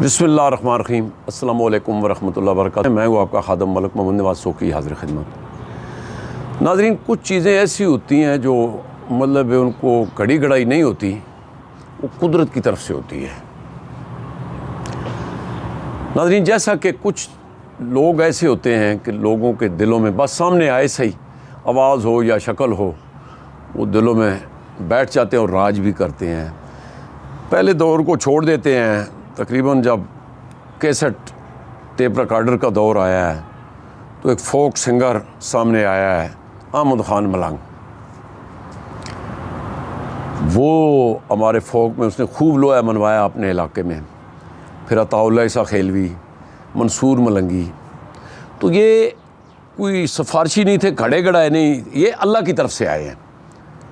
بسم اللہ الرحمن الرحیم۔ السلام علیکم ورحمۃ اللہ وبرکاتہ۔ میں ہوں آپ کا خادم ملک محمد نواز سوکی، حاضر خدمت۔ ناظرین، کچھ چیزیں ایسی ہوتی ہیں جو مطلب ان کو گھڑی گھڑائی نہیں ہوتی، وہ قدرت کی طرف سے ہوتی ہے۔ ناظرین، جیسا کہ کچھ لوگ ایسے ہوتے ہیں کہ لوگوں کے دلوں میں بس سامنے آئے صحیح آواز ہو یا شکل ہو، وہ دلوں میں بیٹھ جاتے ہیں اور راج بھی کرتے ہیں۔ پہلے دور کو چھوڑ دیتے ہیں، تقریباً جب کیسٹ ٹیپ ریکارڈر کا دور آیا ہے تو ایک فوک سنگر سامنے آیا ہے، احمد خان ملنگ۔ وہ ہمارے فوک میں اس نے خوب لوہا منوایا اپنے علاقے میں۔ پھر عطا اللہ عیسیٰ خیلوی، منصور ملنگی، تو یہ کوئی سفارشی نہیں تھے، گھڑے گھڑائے نہیں، یہ اللہ کی طرف سے آئے ہیں،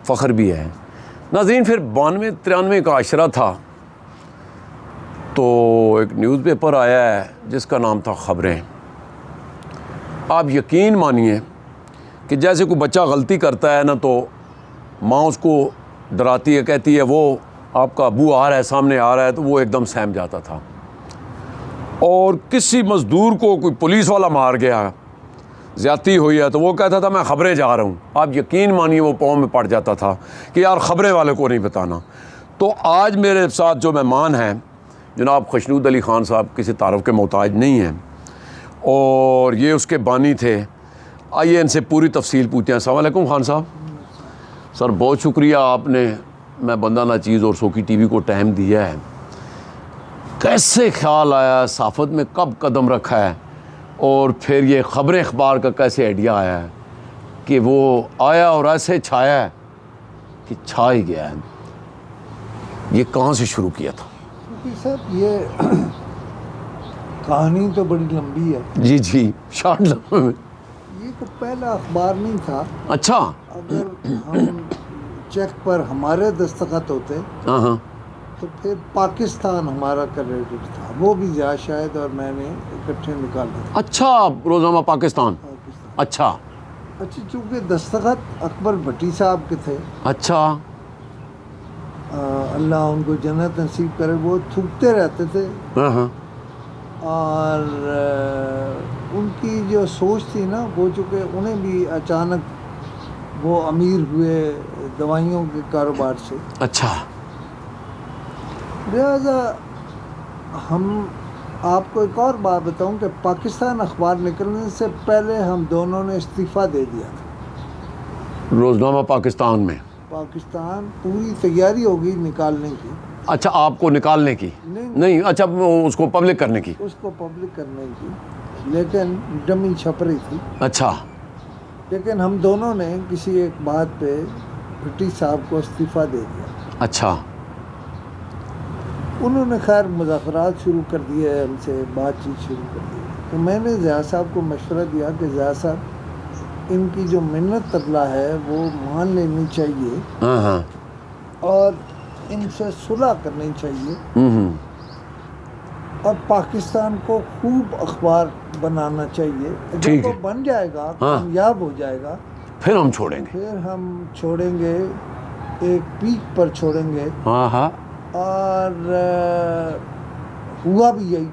فخر بھی ہے۔ ناظرین، پھر 92-93 کا عشرہ تھا تو ایک نیوز پیپر آیا ہے جس کا نام تھا خبریں۔ آپ یقین مانیے کہ جیسے کوئی بچہ غلطی کرتا ہے نا تو ماں اس کو ڈراتی ہے، کہتی ہے وہ آپ کا ابو آ رہا ہے، سامنے آ رہا ہے، تو وہ ایک دم سہم جاتا تھا۔ اور کسی مزدور کو کوئی پولیس والا مار گیا، زیادتی ہوئی ہے، تو وہ کہتا تھا میں خبریں جا رہا ہوں۔ آپ یقین مانیے وہ پاؤں میں پڑ جاتا تھا کہ یار خبریں والے کو نہیں بتانا۔ تو آج میرے ساتھ جو مہمان ہیں جناب خشنود علی خان صاحب، کسی تعارف کے محتاج نہیں ہیں، اور یہ اس کے بانی تھے۔ آئیے ان سے پوری تفصیل پوچھتے ہیں۔ السلام علیکم خان صاحب۔ سر بہت شکریہ، آپ نے میں بندہ ناچیز اور سوکی ٹی وی کو ٹائم دیا ہے۔ کیسے خیال آیا، صحافت میں کب قدم رکھا ہے، اور پھر یہ خبریں اخبار کا کیسے آئیڈیا آیا ہے کہ وہ آیا اور ایسے چھایا ہے کہ چھا ہی گیا ہے؟ یہ کہاں سے شروع کیا تھا؟ صاحب یہ کہانی تو بڑی لمبی ہے۔ جی جی، شارٹ لمبے میں۔ یہ تو پہلا اخبار نہیں تھا۔ اچھا، اگر ہم چیک پر ہمارے دستخط ہوتے ہاں ہاں، تو پھر پاکستان ہمارا کریڈٹ تھا، وہ بھی زیادہ شاید، اور میں نے اکٹھے نکالا تھا۔ اچھا، روزنامہ پاکستان۔ اچھا اچھا، چونکہ دستخط اکبر بھٹی صاحب کے تھے، اچھا، اللہ ان کو جنت نصیب کرے، وہ تھوکتے رہتے تھے، ہاں ہاں، اور ان کی جو سوچ تھی نا، وہ چونکہ انہیں بھی اچانک وہ امیر ہوئے دوائیوں کے کاروبار سے، اچھا، لہذا ہم آپ کو ایک اور بات بتاؤں کہ پاکستان اخبار نکلنے سے پہلے ہم دونوں نے استعفیٰ دے دیا تھا روزنامہ پاکستان میں۔ پاکستان پوری تیاری ہوگی نکالنے کی۔ اچھا، آپ کو نکالنے کی؟ نہیں، اچھا، اس کو پبلک کرنے کی؟ اس کو پبلک کرنے کی، لیکن ڈمی چھپ رہی تھی۔ اچھا، لیکن ہم دونوں نے کسی ایک بات پہ بھٹی صاحب کو استعفیٰ دے دیا۔ اچھا، انہوں نے خیر مذاکرات شروع کر دیے، ہم سے بات چیت شروع کر دی، تو میں نے ضیاء صاحب کو مشورہ دیا کہ ضیاء صاحب، ان کی جو منت ترلا ہے وہ مان لینی چاہیے، ہاں ہاں، اور ان سے صلح کرنی چاہیے، اور پاکستان کو خوب اخبار بنانا چاہیے۔ جب وہ بن جائے گا، کامیاب ہو جائے گا، پھر ہم چھوڑیں گے، پھر ہم چھوڑیں گے، ایک پیک پر چھوڑیں گے۔ ہاں ہاں، اور ہوا بھی یہی،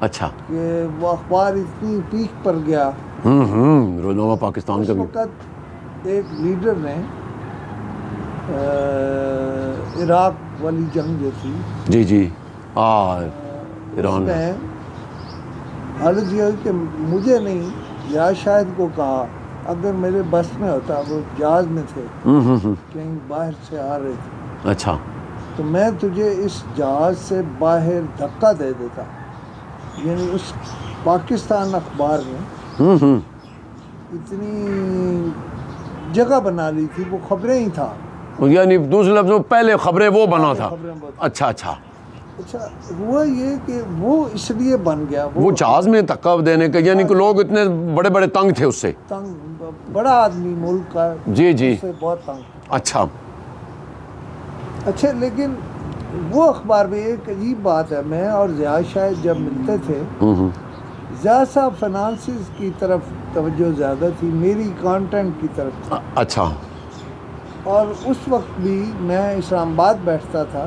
اچھا، کہ وہ اخبار اتنی پیک پر گیا۔ روزنامہ پاکستان کا اس بھی۔ وقت ایک لیڈر نے عراق والی جنگ جو تھی، جی جی، ایران میں حالت یہ ہوئی کہ مجھے نہیں، یا شاید کو کہا اگر میرے بس میں ہوتا، وہ جہاز میں تھے، کہیں باہر سے آ رہے تھے، اچھا، تو میں تجھے اس جہاز سے باہر دھکا دے دیتا۔ یعنی اس پاکستان اخبار میں اتنی جگہ بنا لی تھی، وہ خبریں ہی تھا، یعنی دوسرے لفظوں پہلے خبریں وہ بنا تھا۔ اچھا اچھا، اچھا، ہوا یہ کہ وہ اس لیے بن گیا، وہ جہاز میں دھکا دینے کا، یعنی کہ لوگ اتنے بڑے بڑے تنگ تھے اس سے، تنگ، بڑا آدمی ملک کا، جی جی، اس سے بہت تنگ۔ اچھا، اچھا، لیکن وہ اخبار میں ایک عجیب بات ہے، میں اور ضیاء شاید جب ملتے تھے، ضیاء صاحب فنانسز کی طرف توجہ زیادہ تھی، میری کانٹینٹ کی طرف تھی۔ اچھا، اور اس وقت بھی میں اسلام آباد بیٹھتا تھا،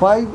5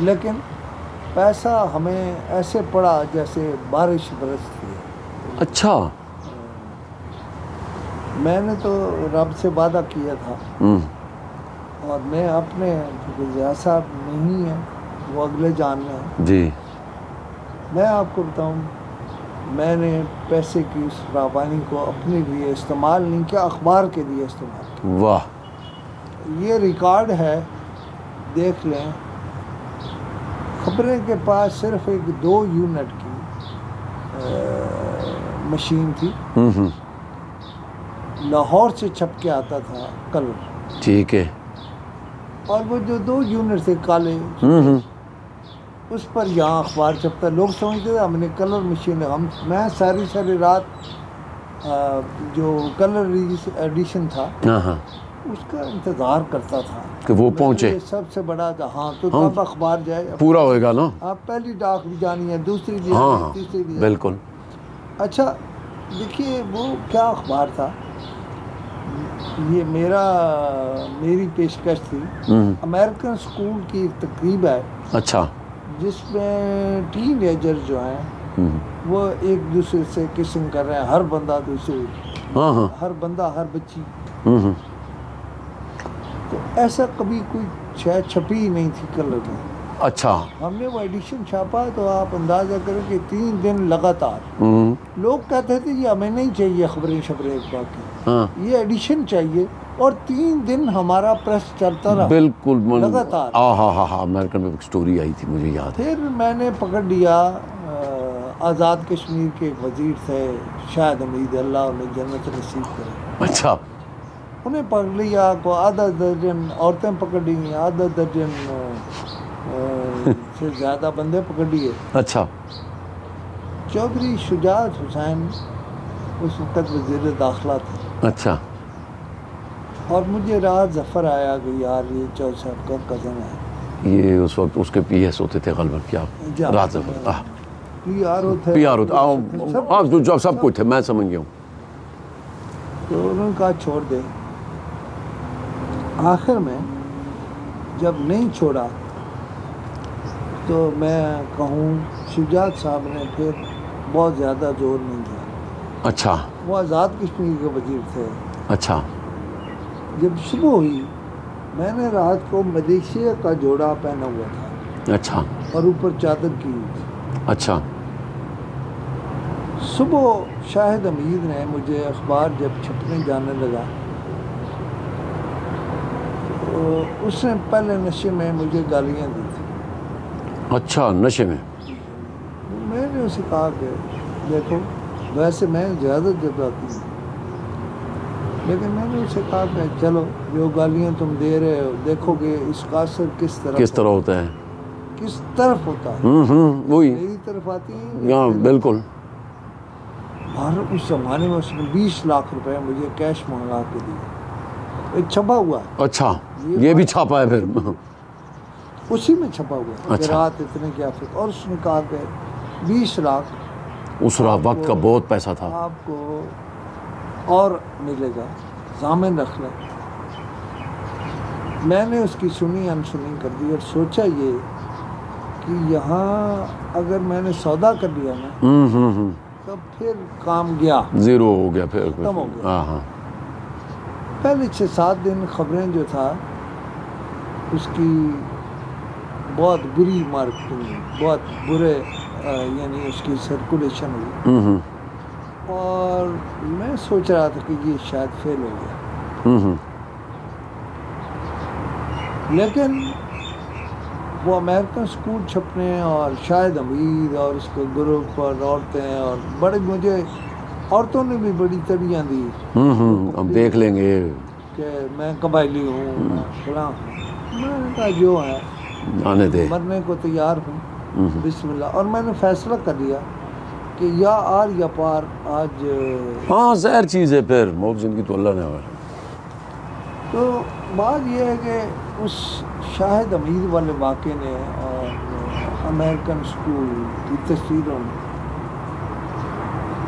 لیکن پیسہ ہمیں ایسے پڑا جیسے بارش برستی ہے. اچھا. میں نے تو رب سے وعدہ کیا تھا اور میں اپنے ضیاء صاحب نہیں ہیں وہ اگلے جان میں ہیں. جی. میں آپ کو بتاؤں میں نے پیسے کی اس فراوانی کو اپنے لیے استعمال نہیں کیا, اخبار کے لیے استعمال کیا. واہ. یہ ریکارڈ ہے, دیکھ لیں. خبریں کے پاس صرف ایک 2 یونٹ کی مشین تھی. لاہور سے چھپ کے آتا تھا کلر. ٹھیک ہے. اور وہ جو 2 یونٹ تھے کالے اس پر یہاں اخبار چھپتا. لوگ سمجھتے تھے ہم نے کلر مشین. میں ساری رات جو کلر ایڈیشن تھا اس کا انتظار کرتا تھا کہ وہ پہنچے. سب سے بڑا تھا. ہاں تو تب اخبار جائے پورا ہوئے گا نا. آپ پہلی ڈاک بھی جانی ہے, دوسری بھی, تیسری بھی. بالکل. اچھا دیکھیے وہ کیا اخبار تھا. یہ میری پیشکش تھی. امریکن اسکول کی ایک تقریب ہے. اچھا. جس میں ٹین ایجر جو ہیں وہ ایک دوسرے سے کسنگ کر رہے ہیں. ہر بندہ دوسرے, ہر بندہ ہر بچی. تو ایسا کبھی کوئی شاید چھپی ہی نہیں تھی کلر میں. اچھا. ہم نے وہ ایڈیشن چھاپا تو آپ اندازہ کریں کہ 3 دن لگاتار لوگ کہتے تھے یہ ہمیں نہیں چاہیے خبریں ایک باقی, یہ ایڈیشن چاہیے. اور 3 دن ہمارا پریس چلتا رہا بالکل لگاتار. ہاں امریکن میں ایک سٹوری آئی تھی مجھے یاد ہے. پھر میں نے پکڑ لیا آزاد کشمیر کے ایک وزیر تھے شاہد حمید, اللہ انہیں جنت نصیب کرے. اچھا. انہیں پکڑ لیا کو آدھا درجن عورتیں پکڑ لی, آدھا درجن سے زیادہ بندے پکڑ لیے. اچھا. چودھری شجاعت حسین اس وقت وزیر داخلہ تھے. اچھا. اور مجھے رات ظفر آیا کہ یار یہ چودھری صاحب کا کزن ہے. یہ اس وقت اس کے پی ایس ہوتے تھے غالباً. کیا رات ظفر پی آر ہوتے پی آر ہوتا سب کچھ ہے, میں سمجھ گیا ہوں. تو انہوں نے کہا چھوڑ دے. آخر میں جب نہیں چھوڑا تو میں کہوں شجاعت صاحب نے پھر بہت زیادہ زور نہیں دیا. اچھا. وہ آزاد کشمیر کے وزیر تھے. اچھا. جب صبح ہوئی میں نے رات کو ملیشیا کا جوڑا پہنا ہوا تھا. اچھا. اور اوپر چادر کی ہوئی تھی. اچھا. صبح شاہد حمید نے مجھے اخبار جب چھپنے جانے لگا تو اس نے پہلے نشے میں مجھے گالیاں دی تھی. اچھا. نشے میں. میں نے اسے کہا کہ دیکھو ویسے میں زیادہ جذباتی ہوں, لیکن میں نے اسے کہا کہ چلو جو گالیاں تم دے رہے ہو دیکھو کہ اس کا اثر کس طرح ہوتا ہے, کس طرف ہوتا ہے. وہی میری طرف آتی ہیں. ہاں بالکل. اور اس زمانے میں اس نے 20 لاکھ روپے مجھے کیش منگا کے دیے. ایک چھپا ہوا. اچھا. یہ بھی چھاپا ہے پھر اسی میں چھپا ہوا ہے. اچھا. رات اتنے کیا فکر. اور اس نے کہا کہ 20 لاکھ اس وقت کا بہت پیسہ تھا. آپ کو اور ملے گا, ضامن رکھ لیں. میں نے اس کی سنی انسنی کر دی اور سوچا یہ کہ یہاں اگر میں نے سودا کر لیا نا تو پھر کام گیا, زیرو ہو گیا, پھر ختم ہو گیا. ہاں. پہلے 6-7 دن خبریں جو تھا اس کی بہت بری مارکیٹنگ, بہت برے یعنی اس کی سرکولیشن ہوئی. اور میں سوچ رہا تھا کہ یہ شاید فیل ہو گیا. لیکن وہ امریکن اسکول چھپنے اور شاہد حمید اور اس کے گروپ اور عورتیں اور بڑے, مجھے عورتوں نے بھی بڑی تڑیاں دی. ہم دیکھ لیں گے کہ میں قبائلی ہوں, میں فلاں. میں نے کہا جو ہے آنے دے, مرنے کو تیار ہوں, بسم اللہ. اور میں نے فیصلہ کر لیا کہ یا آر یا پار. آج ہاں زہر چیز ہے, پھر موت زندگی تو اللہ نے. تو بات یہ ہے کہ اس شاہد حمید والے واقعے نے اور امریکن اسکول کی تصویروں میں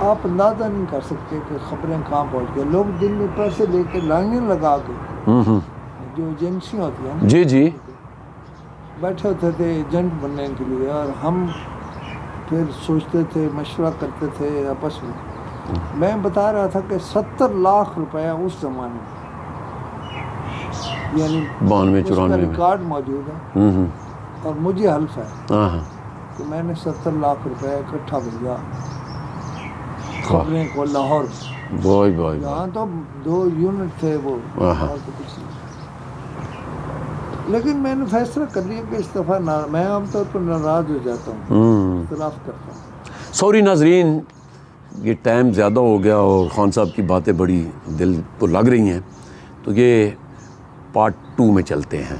آپ اندازہ نہیں کر سکتے کہ خبریں کہاں پہنچ گئے. لوگ دن میں پیسے لے کے لائنیں لگا کے, جو ایجنسیاں ہوتی ہیں جی بیٹھے ہوتے تھے ایجنٹ بننے کے لیے، اور ہم پھر سوچتے تھے، مشورہ کرتے تھے آپس میں بتا رہا تھا کہ 70 لاکھ روپیہ اس زمانے میں، یعنی 92 اس کا 94 میں ریکارڈ موجود ہے ہوں اور مجھے حلف ہے ہاں ہاں کہ میں نے 70 لاکھ روپے اکٹھا بھیجا خبریں کو لاہور میں۔ بھائی بھائی یہاں تو 2 یونٹ تھے وہ، آہا۔ اور تو کچھ نہیں۔ لیکن میں نے فیصلہ کر لیا کہ اس دفعہ میں عام طور پر ناراض ہو جاتا ہوں، اختلاف کرتا ہوں۔ سوری ناظرین، یہ ٹائم زیادہ ہو گیا اور خان صاحب کی باتیں بڑی دل کو لگ رہی ہیں، تو یہ پارٹ 2 میں چلتے ہیں۔